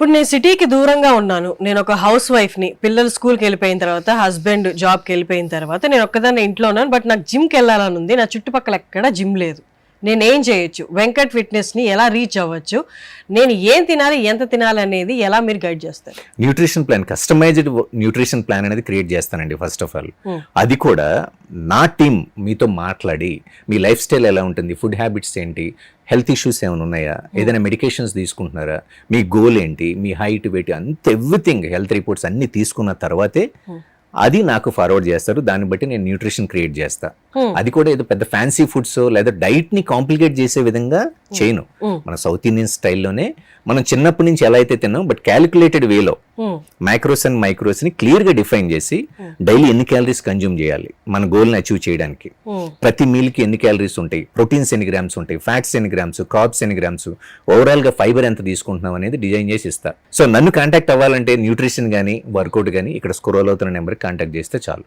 ఇప్పుడు నేను సిటీకి దూరంగా ఉన్నాను. నేను ఒక హౌస్ వైఫ్ని. పిల్లలు స్కూల్కి వెళ్ళిపోయిన తర్వాత, హస్బెండ్ జాబ్కి వెళ్ళిపోయిన తర్వాత నేను ఒక్కదాన్ని ఇంట్లో ఉన్నాను. బట్ నాకు జిమ్కి వెళ్ళాలని ఉంది. నా చుట్టుపక్కల ఎక్కడ జిమ్ లేదు. నేనేం చేయొచ్చు? వెంకట్ ఫిట్నెస్ని ఎలా రీచ్ అవ్వచ్చు? నేను ఏం తినాలి, ఎంత తినాలి అనేది ఎలా మీరు గైడ్ చేస్తారు? Nutrition plan, customized nutrition plan అనేది క్రియేట్ చేస్తానండి ఫస్ట్ ఆఫ్ ఆల్. అది కూడా నా టీం మీతో మాట్లాడి మీ లైఫ్ స్టైల్ ఎలా ఉంటుంది, ఫుడ్ హ్యాబిట్స్ ఏంటి, హెల్త్ ఇష్యూస్ ఏమైనా ఉన్నాయా, ఏదైనా మెడికేషన్స్ తీసుకుంటున్నారా, మీ గోల్ ఏంటి, మీ హైట్ వెయిట్ అంత ఎవ్రీథింగ్ హెల్త్ రిపోర్ట్స్ అన్ని తీసుకున్న తర్వాతే అది నాకు ఫార్వర్డ్ చేస్తారు. దాన్ని బట్టి నేను న్యూట్రిషన్ క్రియేట్ చేస్తా. అది కూడా ఏదో పెద్ద ఫ్యాన్సీ ఫుడ్స్ లేదా డైట్ ని కాంప్లికేట్ చేసే విధంగా చేయను. మన సౌత్ ఇండియన్ స్టైల్లోనే మనం చిన్నప్పటి నుంచి ఎలా అయితే తిన్నాం, బట్ క్యాలిక్యులేటెడ్ వేలో మైక్రోస్ అండ్ మైక్రోస్ ని క్లియర్ గా డిఫైన్ చేసి డైలీ ఎన్ని క్యాలరీస్ కన్జ్యూమ్ చేయాలి మన గోల్ ని అచీవ్ చేయడానికి, ప్రతి మీల్ కి ఎన్ని క్యాలరీస్ ఉంటాయి, ప్రోటీన్స్ ఎన్ని గ్రామ్స్ ఉంటాయి, ఫ్యాట్స్ ఎన్ని గ్రామ్స్, కార్బ్స్ ఎన్ని గ్రామ్స్, ఓవరాల్ గా ఫైబర్ ఎంత తీసుకుంటున్నాం అనేది డిజైన్ చేసి ఇస్తా. సో నన్ను కాంటాక్ట్ అవ్వాలంటే న్యూట్రిషన్ గానీ వర్కౌట్ గానీ ఇక్కడ స్క్రోల్ అవుతున్న నెంబర్ కాంటాక్ట్ చేస్తే చాలు.